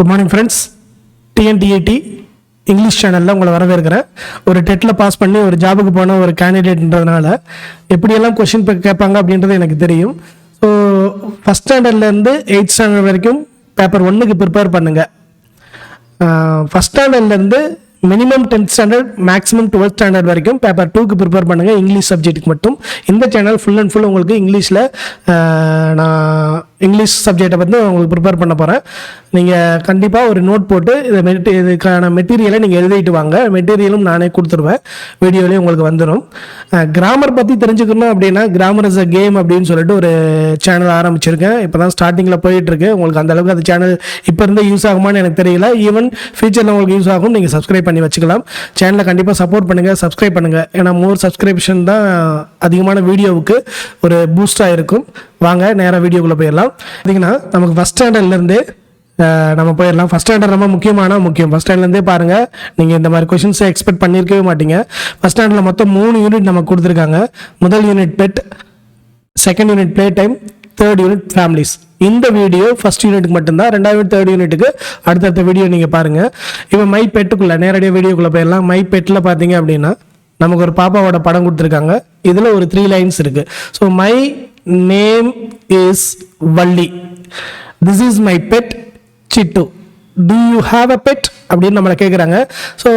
Good morning friends. டிஎன்டிஏடி English சேனலில் உங்களை வரவேற்கிறேன். ஒரு டெட்டில் பாஸ் பண்ணி ஒரு ஜாபுக்கு போன ஒரு கேண்டிடேட்ன்றதுனால எப்படியெல்லாம் கொஷின் கேட்பாங்க அப்படின்றது எனக்கு தெரியும். ஸோ ஃபஸ்ட் ஸ்டாண்டர்ட்லேருந்து 8th ஸ்டாண்டர்ட் வரைக்கும் பேப்பர் 1க்கு ப்ரிப்பேர் பண்ணுங்கள். ஃபஸ்ட் ஸ்டாண்டர்ட்லேருந்து minimum 10th standard maximum 12th standard வரைக்கும் பேப்பர் 2க்கு ப்ரிப்பேர் பண்ணுங்கள், இங்கிலீஷ் சப்ஜெக்ட்டுக்கு மட்டும். இந்த சேனல் ஃபுல் அண்ட் ஃபுல் உங்களுக்கு இங்கிலீஷில் நான் இங்கிலீஷ் சப்ஜெக்டை வந்து உங்களுக்கு ப்ரிப்பேர் பண்ண போகிறேன். நீங்கள் கண்டிப்பாக ஒரு நோட் போட்டு இதுக்கான மெட்டீரியலை நீங்கள் எழுதிட்டு வாங்க. மெட்டீரியலும் நானே கொடுத்துருவேன், வீடியோலேயும் உங்களுக்கு வந்துடும். கிராமர் பற்றி தெரிஞ்சுக்கணும் அப்படின்னா கிராமர் இஸ் அ கேம் அப்படின்னு சொல்லிட்டு ஒரு சேனல் ஆரம்பிச்சிருக்கேன். இப்போ தான் ஸ்டார்டிங்கில் போயிட்டுருக்கு. உங்களுக்கு அந்தளவுக்கு அந்த சேனல் இப்போ இருந்தே யூஸ் ஆகுமான்னு எனக்கு தெரியல. ஈவன் ஃபியூச்சரில் உங்களுக்கு யூஸ் ஆகும். நீங்கள் சப்ஸ்கிரைப் பண்ணி வச்சுக்கலாம். சேனலை கண்டிப்பாக சப்போர்ட் பண்ணுங்கள், சப்ஸ்கிரைப் பண்ணுங்கள். ஏன்னா மோர் சப்ஸ்கிரிப்ஷன் தான் அதிகமான வீடியோவுக்கு ஒரு பூஸ்டாக இருக்கும். வாங்க நேராக வீடியோக்குள்ளே போயிடலாம். பார்த்தீங்கன்னா நமக்கு ஃபஸ்ட் ஸ்டாண்டர்ட்லேருந்து நம்ம போயிடலாம். ஃபஸ்ட் ஸ்டாண்டர்ட் ரொம்ப முக்கியம். ஃபஸ்ட் ஸ்டாண்டர்ட்லேருந்தே பாருங்கள், நீங்கள் இந்த மாதிரி கொஷின்ஸை எக்ஸ்பெக்ட் பண்ணியிருக்கவே மாட்டீங்க. ஃபஸ்ட் ஸ்டாண்டர்டில் மொத்தம் 3 யூனிட் நமக்கு கொடுத்துருக்காங்க. முதல் unit pet, second unit play time, third unit families. இந்த வீடியோ ஃபர்ஸ்ட் யூனிட்டுக்கு மட்டும்தான். 2வது தேர்ட் யூனிட்டுக்கு அடுத்தடுத்த வீடியோ நீங்கள் பாருங்கள். இப்போ மை பெட்டுக்குள்ளே நேரடியாக வீடியோக்குள்ளே போயிடலாம். மை பெட்டில் பார்த்தீங்க அப்படின்னா நமக்கு ஒரு பாப்பாவோட படம் கொடுத்துருக்காங்க. இதில் ஒரு 3 லைன்ஸ் இருக்குது. So my name is Valli, this is my pet Chittu, do you have a pet அப்படின்னு நம்மளை கேட்குறாங்க. ஸோ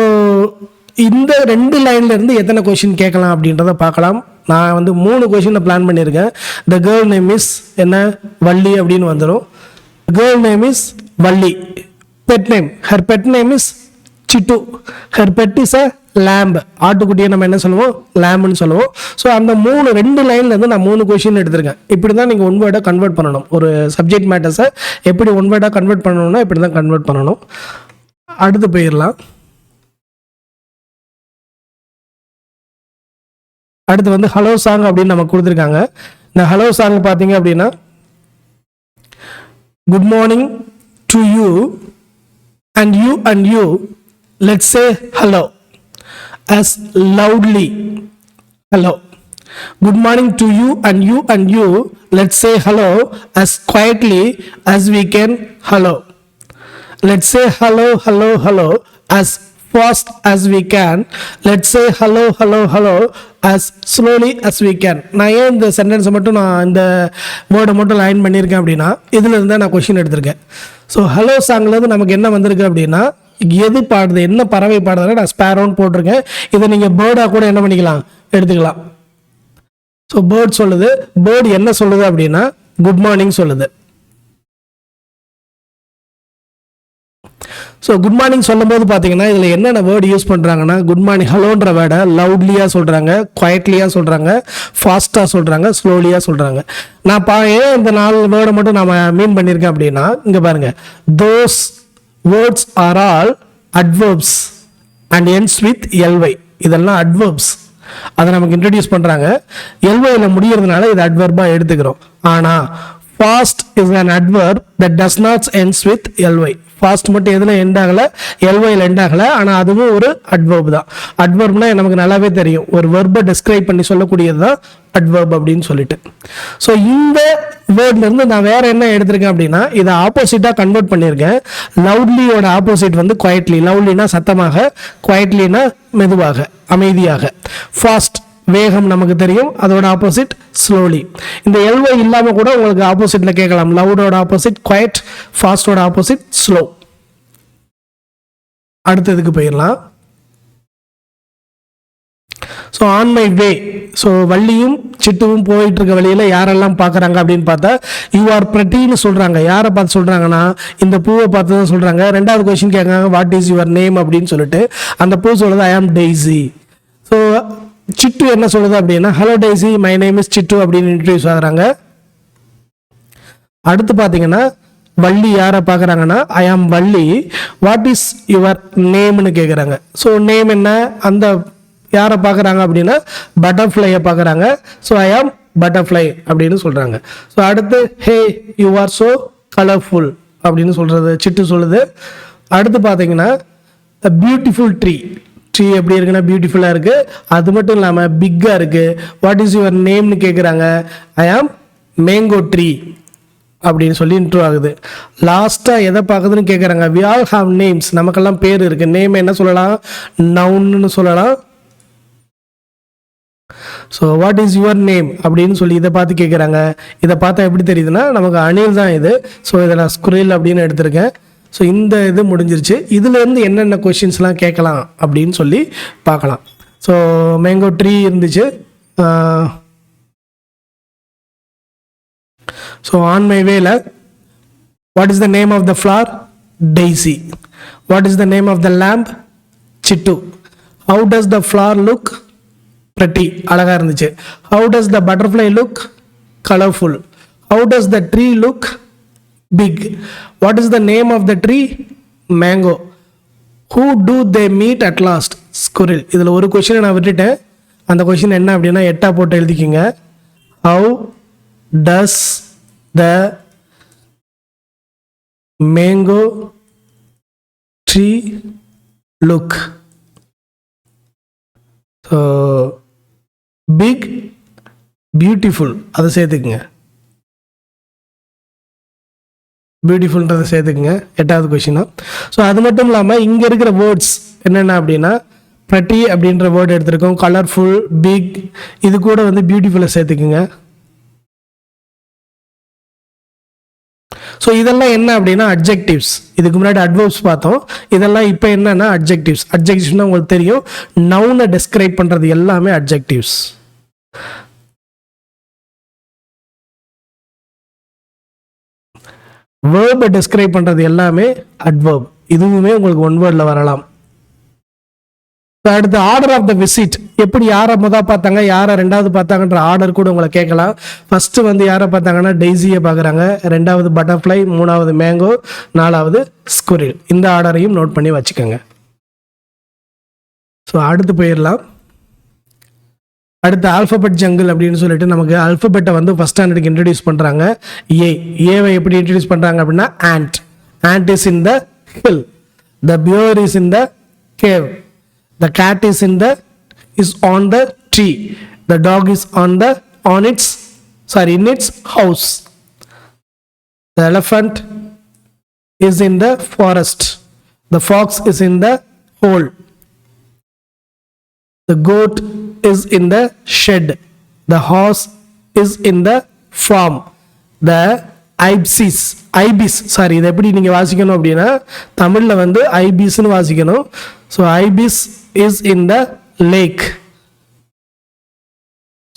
இந்த 2 லைன்லேருந்து எத்தனை கொஷின் கேட்கலாம் அப்படின்றத பார்க்கலாம். நான் வந்து 3 கொஷினை பிளான் பண்ணியிருக்கேன். த கேர்ள் நேம் இஸ் என்ன, வள்ளி அப்படின்னு வந்துடும். Girl name is Valli. Pet name, her pet name is Chittu, her pet is a lamb. ஆட்டுக்குட்டியை நம்ம என்ன சொல்லுவோம், லேம்புன்னு சொல்லுவோம். ஸோ அந்த 2 லைன்லேருந்து நான் 3 கொஷின் எடுத்திருக்கேன். இப்படி தான் நீங்கள் ஒன் வேர்டாக கன்வெர்ட் பண்ணணும். ஒரு சப்ஜெக்ட் மேட்டர்ஸை எப்படி ஒன் வேர்டாக கன்வெர்ட் பண்ணணும்னா இப்படி தான் கன்வெர்ட் பண்ணணும். அடுத்து போயிடலாம். அடுத்து வந்து ஹலோ சாங் அப்படின்னு நமக்கு கொடுத்துருக்காங்க. இந்த ஹலோ சாங் பார்த்தீங்க அப்படின்னா good morning to you and you let's say hello as loudly. Hello. Good morning to you and you let's say hello as quietly as we can. Hello. Let's say hello as fast as we can. Let's say hello as slowly as we can. நான் ஏன் இந்த சென்டென்ஸை மட்டும் நான் இந்த வேர்டை மட்டும் line பண்ணியிருக்கேன் அப்படின்னா இதில் இருந்தால் நான் கொஷின் எடுத்திருக்கேன். ஸோ ஹலோ சாங்லேருந்து நமக்கு என்ன வந்திருக்கு அப்படின்னா எது பாடுது, என்ன பறவை பாடுறதுனா நான் ஸ்பேரோன்னு போட்டிருக்கேன். இதை நீங்கள் பேர்டாக கூட என்ன பண்ணிக்கலாம், எடுத்துக்கலாம். ஸோ பேர்ட் சொல்லுது. பேர்டு என்ன சொல்லுது அப்படின்னா குட் மார்னிங் சொல்லுது. ஸோ குட் மார்னிங் சொல்லும் போது பார்த்தீங்கன்னா இதில் என்னென்ன வேர்டு யூஸ் பண்ணுறாங்கன்னா குட் மார்னிங் ஹலோன்ற வேர்டை லவுட்லியாக சொல்கிறாங்க, குவைட்லியாக சொல்கிறாங்க, ஃபாஸ்ட்டாக சொல்கிறாங்க, ஸ்லோலியாக சொல்கிறாங்க. நான் ஏன் இந்த 4 வேர்டை மட்டும் நான் மீன் பண்ணியிருக்கேன் அப்படின்னா இங்கே பாருங்கள், those words are all adverbs and ends with ly. இதெல்லாம் adverbs. அதை நமக்கு இன்ட்ரடியூஸ் பண்ணுறாங்க. ly முடியறதுனால இது adverb-ஆ எடுத்துக்கிறோம். ஆனால் fast is an adverb that does not ends with ly. Fast மட்டும் எதில் எண்ட் ஆகலை, எல்ஒயில் எண்ட் ஆகலை. ஆனால் அதுவும் ஒரு அட்வர்ப் தான். அட்வர்ப்னா நமக்கு நல்லாவே தெரியும், ஒரு வெர்பை டிஸ்கிரைப் பண்ணி சொல்லக்கூடியது தான் அட்வர்ப் அப்படின்னு சொல்லிட்டு. ஸோ இந்த வேர்ட்லேருந்து நான் வேற என்ன எடுத்திருக்கேன் அப்படின்னா இதை ஆப்போசிட்டாக கன்வெர்ட் பண்ணியிருக்கேன். லவுட்லியோட ஆப்போசிட் வந்து குவைட்லி. லவுட்லினா சத்தமாக, குவைட்லினா மெதுவாக, அமைதியாக. ஃபாஸ்ட் வேகம் நமக்கு தெரியும், அதோட ஆப்போசிட் ஸ்லோலி. இந்த எல்ஒய் இல்லாமல் கூட உங்களுக்கு ஆப்போசிட்ல கேட்கலாம். லவுடோட ஆப்போசிட் குவைட், ஃபாஸ்டோட ஆப்போசிட் ஸ்லோ. அடுத்ததுக்கு போயிடலாம். So on my way. So வள்ளியும் சிட்டுவும் போயிட்டு இருக்க வழியில் யாரெல்லாம் பார்க்குறாங்க அப்படின்னு பார்த்தா யூ ஆர் பிரெட்டின்னு சொல்கிறாங்க. யாரை பார்த்து சொல்கிறாங்கன்னா இந்த பூவை பார்த்து தான் சொல்கிறாங்க. 2வது கொஸ்டின் கேட்குறாங்க வாட் இஸ் யுவர் நேம் அப்படின்னு சொல்லிட்டு. அந்த பூ சொல்லுது ஐ ஆம் டெய்ஸி. ஸோ சிட்டு என்ன சொல்லுது அப்படின்னா hello Daisy, my name is Chittu அப்படின்னு இன்ட்ரடியூஸ் ஆகுறாங்க. அடுத்து பார்த்தீங்கன்னா வள்ளி யாரை பார்க்குறாங்கன்னா ஐ ஆம் வள்ளி, வாட் இஸ் யுவர் நேம்னு கேட்குறாங்க. ஸோ நேம் என்ன, அந்த யாரை பார்க்குறாங்க அப்படின்னா பட்டர்ஃப்ளையை பார்க்குறாங்க. ஸோ ஐ ஆம் பட்டர்ஃப்ளை அப்படின்னு சொல்கிறாங்க. ஸோ அடுத்து hey you are so colourful அப்படின்னு சொல்கிறது சிட்டு சொல்லுது. அடுத்து பார்த்தீங்கன்னா பியூட்டிஃபுல் ட்ரீ. ட்ரீ எப்படி இருக்குன்னா பியூட்டிஃபுல்லாக இருக்குது, அது மட்டும் இல்லாமல் பிக்காக இருக்குது. வாட் இஸ் யுவர் நேம்னு கேட்குறாங்க. ஐ ஆம் மேங்கோ ட்ரீ அப்படின்னு சொல்லி இன்ட்ரோ ஆகுது. லாஸ்ட்டாக எதை பார்க்குதுன்னு கேட்குறாங்க. வி ஆல் ஹாவ் நேம்ஸ், நமக்கெல்லாம் பேர் இருக்குது. நேம் என்ன சொல்லலாம்? நவுன்னு சொல்லலாம். So what is your name அப்படின்னு சொல்லி இதை பார்த்து கேட்குறாங்க. இதை பார்த்தா எப்படி தெரியுதுன்னா நமக்கு அணில் தான் இது. ஸோ இதை நான் ஸ்குரில் அப்படின்னு எடுத்திருக்கேன். ஸோ இந்த இது முடிஞ்சிருச்சு. இதுலேருந்து என்னென்ன கொஷின்ஸ்லாம் கேட்கலாம் அப்படின்னு சொல்லி பார்க்கலாம். ஸோ மேங்கோ ட்ரீ இருந்துச்சு. So on my well, what is the name of the flower? Daisy. What is the name of the lamb? Chittu. How does the flower look? pretty, அழகா இருந்துச்சு. How does the butterfly look? Colorful. How does the tree look? Big. What is the name of the tree? Mango. Who do they meet at last? Squirrel. இதில் ஒரு கொஷினை நான் விட்டுட்டேன். அந்த question என்ன அப்படின்னா 8 போட்டு எழுதிக்கிங்க. How does the mango tree look? So big, beautiful, அதை சேர்த்துக்குங்க. பியூட்டிஃபுல்ன்றதை சேர்த்துக்குங்க 8வது கொஷினா. ஸோ அது மட்டும் இல்லாமல் இங்கே இருக்கிற வேர்ட்ஸ் என்னென்ன அப்படின்னா ப்ரெட்டி அப்படின்ற வேர்டு எடுத்திருக்கோம். கலர்ஃபுல், பிக், இது கூட வந்து பியூட்டிஃபுல்லை சேர்த்துக்குங்க. ஸோ இதெல்லாம் என்ன அப்படின்னா அட்ஜெக்டிவ்ஸ். இதுக்கு முன்னாடி அட்வர்ப்ஸ் பார்த்தோம். இதெல்லாம் இப்போ என்னன்னா அட்ஜெக்டிவ்ஸ். அட்ஜெக்டிவ்ஸ்னால் உங்களுக்கு தெரியும், நவுனை டெஸ்கிரைப் பண்ணுறது எல்லாமே அட்ஜெக்டிவ்ஸ். வேர்பை டெஸ்கிரைப் பண்ணுறது எல்லாமே அட்வர்ப். இதுவுமே உங்களுக்கு ஒன் வேர்டில் வரலாம். அடுத்து ஆர்டர் ஆஃப் த விசிட், எப்படி யாரை முதல் பார்த்தாங்க, யாரை ரெண்டாவது பார்த்தாங்கன்ற ஆர்டர் கூட உங்களை கேட்கலாம். ஃபர்ஸ்ட் வந்து யாரை பார்த்தாங்கன்னா டெய்ஸியை பார்க்குறாங்க, ரெண்டாவது பட்டர்ஃப்ளை, மூணாவது மேங்கோ, நாலாவது ஸ்குரில். இந்த ஆர்டரையும் நோட் பண்ணி வச்சுக்கோங்க. ஸோ அடுத்து போயிடலாம். அடுத்து ஆல்ஃபபெட் ஜங்கிள் அப்படின்னு சொல்லிட்டு நமக்கு ஆல்ஃபபெட்டை வந்து ஃபர்ஸ்ட் ஸ்டாண்டர்டுக்கு இன்ட்ரடியூஸ் பண்ணுறாங்க. ஏவை எப்படி இன்ட்ரடியூஸ் பண்ணுறாங்க அப்படின்னா ant. Ant is in the hill. The bear is in the cave. The cat is on the tree. The dog is in its house. The elephant is in the forest. The fox is in the hole. The goat is in the shed. The horse is in the farm. The ibis, இதை எப்படி நீங்கள் வாசிக்கணும் அப்படின்னா தமிழில் வந்து ஐபிஸ்ன்னு வாசிக்கணும். So ibis is in the lake.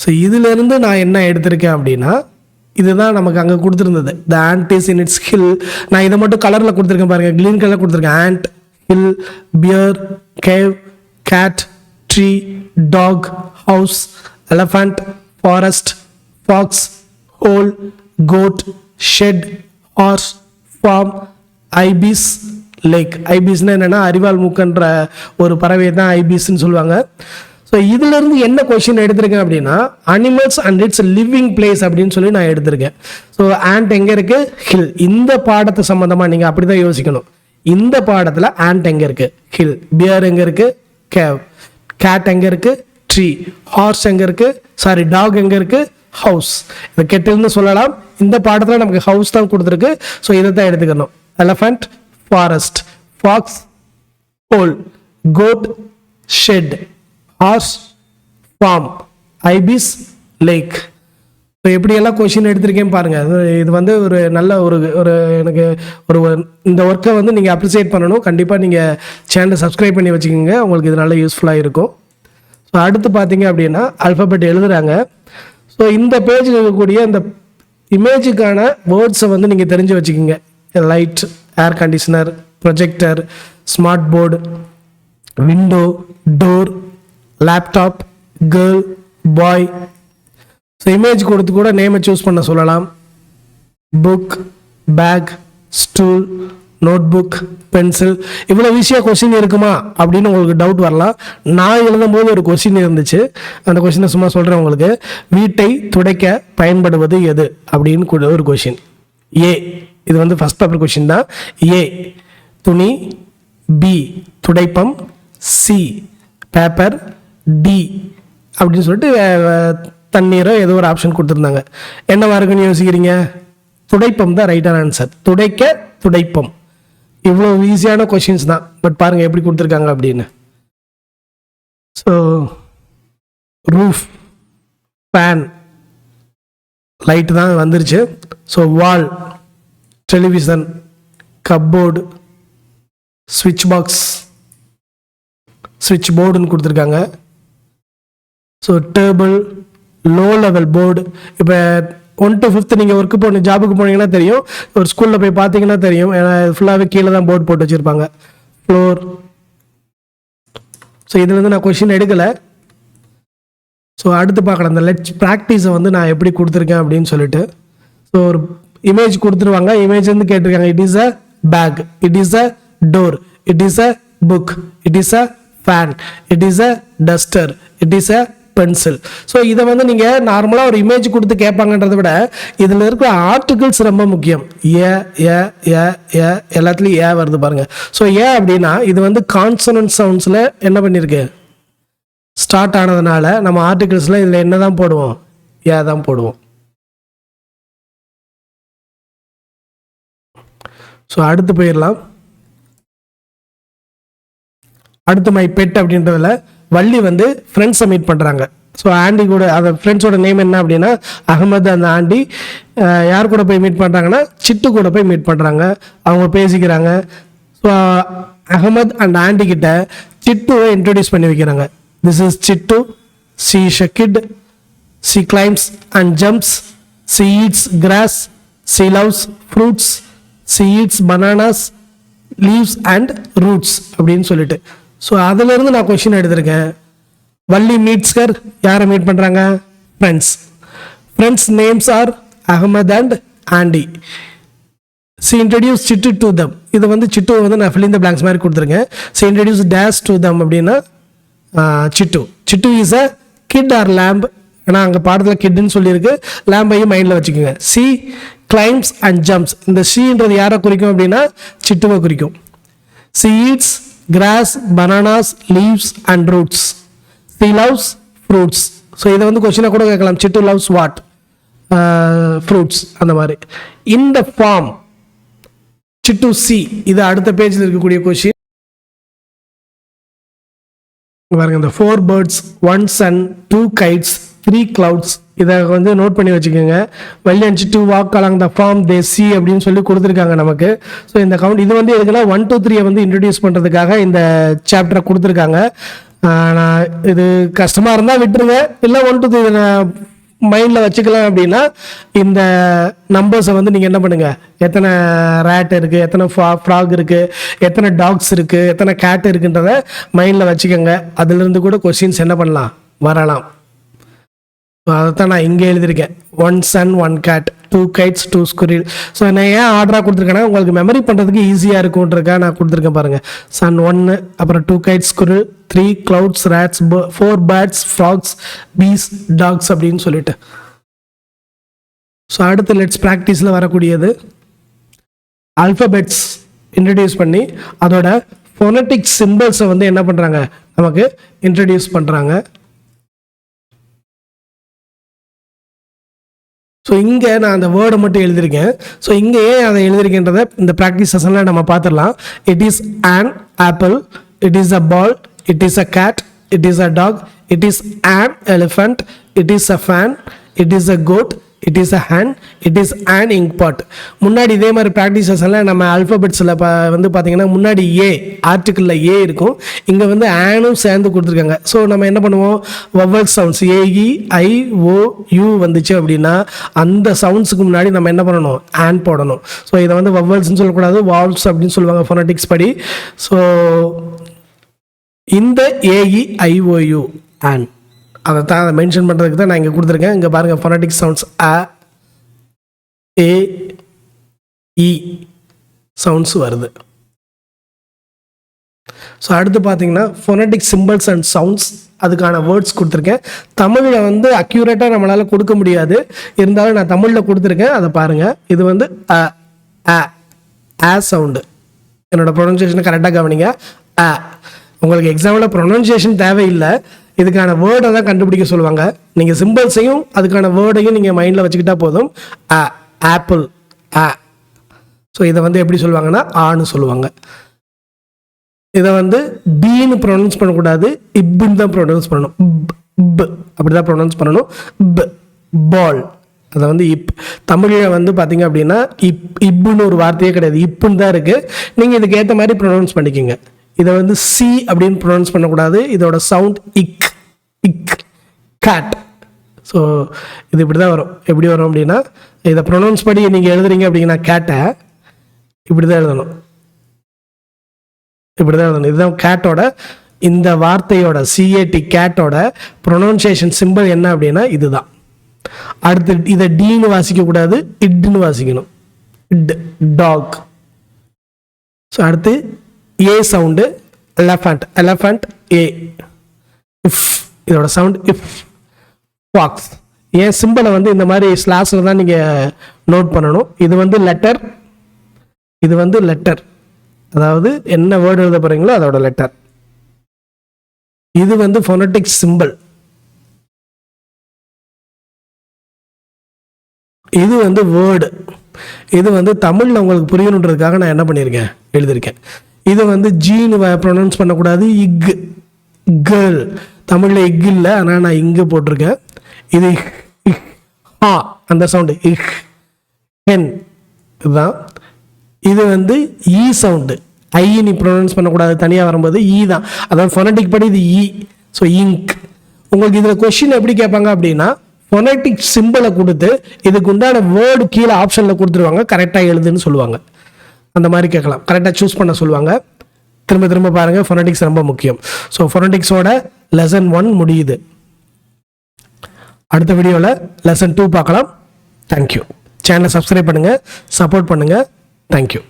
So இதிலிருந்து நான் என்ன எடுத்திருக்கேன் அப்படின்னா இதுதான் நமக்கு அங்கே கொடுத்துருந்தது. The ant is in its hill. நான் இதை மட்டும் கலரில் கொடுத்துருக்கேன் பாருங்கள், க்ரீன் கலர் கொடுத்துருக்கேன். Ant, hill, bear, cave, cat, tree, dog, house, elephant, forest, fox, hole, goat, shed, horse, farm, ibis, lake. ஐபிஸ்னா என்னென்னா அறிவால் மூக்கன்ற ஒரு பறவையை தான் ஐபிஸ்ன்னு சொல்லுவாங்க. ஸோ இதிலிருந்து என்ன கொஷின் எடுத்திருக்கேன் அப்படின்னா animals and it's living place அப்படின்னு சொல்லி நான் எடுத்திருக்கேன். ஸோ ஆண்ட் எங்கே இருக்குது? ஹில். இந்த பாடத்து சம்மந்தமாக நீங்கள் அப்படி தான் யோசிக்கணும். இந்த பாடத்தில் ஆண்ட் எங்கே இருக்குது? ஹில். பியர் எங்கே இருக்குது? கேவ். கேட் எங்கே இருக்குது? ட்ரீ. ஹார்ஸ் எங்கே இருக்குது? டாக் எங்கே இருக்குது? ஹவுஸ். இதை கெட்டில்னு சொல்லலாம். இந்த பாடத்தில் நமக்கு ஹவுஸ் தான் கொடுத்துருக்கு. ஸோ இதை தான் எடுத்துக்கணும். Elephant, forest, fox, hole, goat, shed, horse, farm, ibis, lake. So எப்படியெல்லாம் கொஷின் எடுத்திருக்கேன் பாருங்கள். இது வந்து ஒரு நல்ல ஒரு எனக்கு ஒரு இந்த ஒர்க்கை வந்து நீங்கள் அப்ரிசியேட் பண்ணணும். கண்டிப்பாக நீங்கள் சேனலை சப்ஸ்கிரைப் பண்ணி வச்சுக்கோங்க, உங்களுக்கு இது நல்ல யூஸ்ஃபுல்லாக இருக்கும். ஸோ அடுத்து பார்த்தீங்க அப்படின்னா அல்ஃபபெட் எழுதுகிறாங்க. ஸோ இந்த பேஜில் இருக்கக்கூடிய இந்த இமேஜுக்கான வேர்ட்ஸை வந்து நீங்கள் தெரிஞ்சு வச்சுக்கோங்க. Light, air conditioner, projector, smart board, window, door, laptop, girl, boy. So image கொடுத்து கூட நேமை சூஸ் பண்ண சொல்லலாம். Book, bag, stool, notebook, pencil. இவ்வளோ ஈஸியாக கொஸ்டின் இருக்குமா அப்படின்னு உங்களுக்கு டவுட் வரலாம். நான் எழுதும் போது ஒரு கொஸ்டின் இருந்துச்சு, அந்த கொஸ்டினை சும்மா சொல்கிறேன் உங்களுக்கு. வீட்டை துடைக்க பயன்படுவது எது அப்படின்னு ஒரு கொஸ்டின். ஏ, இது வந்து ஃபர்ஸ்ட் பேப்பர் கொஸ்டின் தான். ஏ துணி, பி துடைப்பம், சி பேப்பர், டி அப்படின்னு சொல்லிட்டு தண்ணீரோ ஏதோ ஒரு ஆப்ஷன் கொடுத்துருந்தாங்க. என்னவா இருக்குன்னு யோசிக்கிறீங்க? துடைப்பம் தான் ரைட்டான ஆன்சர். துடைக்க, துடைப்பம். இவ்வளோ ஈஸியான கொஷின்ஸ் தான். பட் பாருங்கள் எப்படி கொடுத்துருக்காங்க அப்படின்னு. ஸோ ரூஃப், ஃபேன், லைட்டு தான் வந்துருச்சு. ஸோ வால், டெலிவிஷன், கப்போர்டு, ஸ்விட்ச் பாக்ஸ், ஸ்விட்ச் போர்டுன்னு கொடுத்துருக்காங்க. So table, low level board. இப்போ 1 to 5th நீங்கள் ஒர்க்கு போன ஜாபுக்கு போனீங்கன்னா தெரியும், ஒரு ஸ்கூலில் போய் பார்த்தீங்கன்னா தெரியும், ஏன்னா ஃபுல்லாகவே கீழே தான் போர்டு போட்டு வச்சுருப்பாங்க. ஃப்ளோர். ஸோ இதுலேருந்து நான் கொஷின் எடுக்கலை. ஸோ அடுத்து பார்க்கலாம், அந்த லெட்ஸ் ப்ராக்டிஸை வந்து நான் எப்படி கொடுத்துருக்கேன் அப்படின்னு சொல்லிட்டு. ஸோ ஒரு இமேஜ் கொடுத்துருவாங்க, இமேஜ் வந்து கேட்டிருக்காங்க. It is a bag, it is a door, it is a book, it is a fan, it is a duster, it is a pencil. So இதை வந்து நீங்கள் நார்மலாக ஒரு இமேஜ் கொடுத்து கேட்பாங்கன்றதை விட இதில் இருக்கிற ஆர்டிகிள்ஸ் ரொம்ப முக்கியம். ஏ ஏ ஏ ஏ எல்லாத்துலேயும் ஏ வருது பாருங்க. ஸோ ஏன் அப்படின்னா இது வந்து கான்சனன்ட் சவுண்ட்ஸில் என்ன பண்ணியிருக்கு, ஸ்டார்ட் ஆனதுனால நம்ம ஆர்டிகிள்ஸில் இதில் என்ன தான் போடுவோம், ஏ தான் போடுவோம். ஸோ அடுத்து போயிடலாம். அடுத்து மை பெட் அப்படின்றதுல வள்ளி வந்து ஃப்ரெண்ட்ஸை மீட் பண்ணுறாங்க. ஸோ ஆண்டி கூட, அந்த ஃப்ரெண்ட்ஸோட நேம் என்ன அப்படின்னா அகமது. அந்த ஆண்டி யார் கூட போய் மீட் பண்ணுறாங்கன்னா சிட்டு கூட போய் மீட் பண்ணுறாங்க. அவங்க பேசிக்கிறாங்க. ஸோ அகமது அண்ட் ஆண்டி கிட்ட சிட்டுவை இன்ட்ரடியூஸ் பண்ணி வைக்கிறாங்க. This is Chittu, she is a kid, she climbs and jumps, she eats grass, she loves fruits, she eats bananas, leaves and roots அப்படின்னு சொல்லிட்டு. ஸோ அதிலிருந்து நான் கொஷின் எடுத்திருக்கேன். வள்ளி மீட்ஸ்கர் யாரை மீட் பண்ணுறாங்க, friends. Friends names are Ahmed and Andy. She introduce Chittu to them. இது வந்து சிட்டுவை வந்து நான் ஃபில் இந்த பிளாங்க்ஸ் மாதிரி கொடுத்துருக்கேன். She introduce dash to them அப்படின்னா Chittu. Chittu is a kid or lamb. ஏன்னா அங்கே பாடத்தில் கிட்னு சொல்லியிருக்கு, லேம்பையும் மைண்டில் வச்சுக்கோங்க. She climbs and jumps. இந்த ஷீன்றது யாரை குறிக்கும் அப்படின்னா சிட்டுவை குறிக்கும். She eats grass, bananas, leaves and roots. She loves fruits. So இதை வந்து கொஸ்டினாக கூட கேட்கலாம், சிட்டு லவ்ஸ் வாட், ஃப்ரூட்ஸ் அந்த மாதிரி. இந்த ஃபார்ம் சிட்டு சி, இது அடுத்த பேஜில் இருக்கக்கூடிய கொஸ்டின் பாருங்க. இந்த 4 birds, 1 sun, 2 kites, 3 clouds. இதை வந்து நோட் பண்ணி வச்சுக்கோங்க. Valli and Chittu walk along the farm they see அப்படின்னு சொல்லி கொடுத்துருக்காங்க நமக்கு. ஸோ இந்த கவுண்ட் இது வந்து எதுக்குன்னா 1 to 3 வந்து இன்ட்ரடியூஸ் பண்ணுறதுக்காக இந்த சாப்டரை கொடுத்துருக்காங்க. நான் இது கஷ்டமாக இருந்தால் விட்டுருங்க, இல்லை 1 to 3 மைண்டில் வச்சுக்கலாம். அப்படின்னா இந்த நம்பர்ஸை வந்து நீங்கள் என்ன பண்ணுங்கள், எத்தனை ரேட் இருக்குது, எத்தனை ஃப்ராக் இருக்குது, எத்தனை டாக்ஸ் இருக்குது, எத்தனை கேட் இருக்குன்றத மைண்டில் வச்சுக்கோங்க. அதுலேருந்து கூட கொஸ்டின்ஸ் என்ன பண்ணலாம், வரலாம். அதைத்தான் நான் இங்கே எழுதியிருக்கேன். 1 sun, 1 cat, 2 kites, 2 squirrel. So நான் ஏன் ஆர்டராக கொடுத்துருக்கேன்னா உங்களுக்கு மெமரி பண்ணுறதுக்கு ஈஸியாக இருக்கும்ன்றக்கா நான் கொடுத்துருக்கேன் பாருங்கள். sun 1, அப்புறம் 2 kites, squirrel, 3 clouds, rats, 4 birds, frogs, bees, dogs அப்படின்னு சொல்லிட்டு. ஸோ அடுத்து லெட்ஸ் ப்ராக்டிஸில் வரக்கூடியது ஆல்ஃபபெட்ஸ் இன்ட்ரடியூஸ் பண்ணி அதோட ஃபோனட்டிக் சிம்பிள்ஸை வந்து என்ன பண்ணுறாங்க, நமக்கு இன்ட்ரடியூஸ் பண்ணுறாங்க. ஸோ இங்கே நான் அந்த வேர்டை மட்டும் எழுதியிருக்கேன். ஸோ இங்கே ஏன் அதை எழுதியிருக்கேன்றதை இந்த ப்ராக்டிஸ் செஷனில் நம்ம பார்த்துடலாம். It is an apple, it is a ball, it is a cat, it is a dog, it is an elephant, it is a fan, it is a goat, it is a hand, it is an ink pot. முன்னாடி இதே மாதிரி practice செஷனில் நம்ம ஆல்ஃபபெட்ஸில் வந்து பார்த்தீங்கன்னா முன்னாடி ஏ, ஆர்டிக்கிளில் ஏ இருக்கும், இங்கே வந்து ஆனும் சேர்ந்து கொடுத்துருக்காங்க. ஸோ நம்ம என்ன பண்ணுவோம், vowel sounds A E I O U வந்துச்சு அப்படின்னா அந்த சவுண்ட்ஸுக்கு முன்னாடி நம்ம என்ன பண்ணணும், ஆன் போடணும். ஸோ இதை வந்து வவல்ஸ்ன்னு சொல்லக்கூடாது, வால்ஸ் அப்படின்னு சொல்லுவாங்க ஃபோனட்டிக்ஸ் படி. ஸோ இந்த ஏஇ ஐஓயு ஆன் அதை தான் அதை மென்ஷன் பண்ணுறதுக்கு தான் நான் இங்கே கொடுத்துருக்கேன். இங்கே பாருங்கள் ஃபோனட்டிக் சவுண்ட்ஸ் அ ஏ இ சவுண்ட்ஸ் வருது. ஸோ அடுத்து பார்த்தீங்கன்னா ஃபோனட்டிக் சிம்பிள்ஸ் அண்ட் சவுண்ட்ஸ், அதுக்கான வேர்ட்ஸ் கொடுத்துருக்கேன். தமிழில் வந்து அக்யூரேட்டாக நம்மளால் கொடுக்க முடியாது, இருந்தாலும் நான் தமிழில் கொடுத்துருக்கேன், அதை பாருங்கள். இது வந்து அ ஆ சவுண்டு. என்னோடய ப்ரொனன்சியேஷனை கரெக்டாக கவனிங்க. அ உங்களுக்கு எக்ஸாம்பிள் ப்ரொனன்சியேஷன் தேவையில்லை, இதுக்கான வேர்டை தான் கண்டுபிடிக்க சொல்லுவாங்க. நீங்கள் சிம்பிள்ஸையும் அதுக்கான வேர்டையும் நீங்கள் மைண்டில் வச்சுக்கிட்டா போதும். ஆப்பிள், ஆ. ஸோ இதை வந்து எப்படி சொல்லுவாங்கன்னா ஆன்னு சொல்லுவாங்க. இதை வந்து பீன்னு ப்ரொனவுன்ஸ் பண்ணக்கூடாது, இப்புன்னு தான் ப்ரொனவுன்ஸ் பண்ணணும். அப்படி தான் ப்ரொனவுன்ஸ் பண்ணணும். பால் அதை வந்து தமிழில் வந்து பார்த்தீங்க அப்படின்னா இப்புன்னு ஒரு வார்த்தையே கிடையாது, இப்புன்னு தான் இருக்குது. நீங்கள் இதுக்கு ஏற்ற மாதிரி ப்ரொனவுன்ஸ் பண்ணிக்கோங்க. இதை வந்து சி அப்படின்னு ப்ரொனவுன்ஸ் பண்ணக்கூடாது, இதோட சவுண்ட் இக் இக் கேட். ஸோ இது இப்படி தான் வரும். எப்படி வரும் அப்படின்னா இதை ப்ரொனவுன்ஸ் பண்ணி நீங்கள் எழுதுறீங்க அப்படின்னா கேட்டை இப்படி தான் எழுதணும், இப்படி தான் எழுதணும். இதுதான் கேட்டோட, இந்த வார்த்தையோட சிஏடி கேட்டோட ப்ரொனவுன்சியேஷன் சிம்பிள் என்ன அப்படின்னா இதுதான். அடுத்து இதை டீன்னு வாசிக்கக்கூடாது, இட்னு வாசிக்கணும். It dog. ஸோ அடுத்து A sound elephant, elephant A. F இதோட சவுண்ட் இஃப். ஃபாக்ஸ். ஏன் சிம்பிளை வந்து இந்த மாதிரி ஸ்லாஸில் தான் நீங்கள் நோட் பண்ணணும். இது வந்து லெட்டர், இது வந்து லெட்டர், அதாவது என்ன வேர்டு எழுத போகிறீங்களோ அதோட லெட்டர். இது வந்து ஃபோனட்டிக் சிம்பிள். இது வந்து வேர்டு. இது வந்து தமிழில் உங்களுக்கு புரியணுன்றதுக்காக நான் என்ன பண்ணியிருக்கேன், எழுதியிருக்கேன். இது வந்து ஜீனு ப்ரொனவுன்ஸ் பண்ணக்கூடாது, இக் கேர்ள். தமிழில் இக் இல்லை, ஆனால் நான் இங்கே போட்டிருக்கேன். இது ஆ அந்த சவுண்டு இஹ் ஹென் இதுதான். இது வந்து ஈ சவுண்டு, ஐ நீ ப்ரொனவுன்ஸ் பண்ணக்கூடாது, தனியாக வரும்போது ஈ தான், அதாவது ஃபொனட்டிக் படி இது ஈ. So ink. உங்களுக்கு இதில் கொஸ்டின் எப்படி கேட்பாங்க அப்படின்னா ஃபொனட்டிக் சிம்பிளை கொடுத்து இதுக்கு உண்டான வேர்டு கீழே ஆப்ஷனில் கொடுத்துருவாங்க, கரெக்டாக எழுதுன்னு சொல்லுவாங்க. அந்த மாதிரி கேட்கலாம், கரெக்டாக சூஸ் பண்ண சொல்லுவாங்க. திரும்ப திரும்ப பாருங்கள், ஃபொனட்டிக்ஸ் ரொம்ப முக்கியம். ஸோ ஃபொனட்டிக்ஸோட லெசன் 1 முடியுது. அடுத்த வீடியோவில் லெசன் 2 பார்க்கலாம். தேங்க்யூ. சேனலை சப்ஸ்கிரைப் பண்ணுங்கள், சப்போர்ட் பண்ணுங்கள். தேங்க்யூ.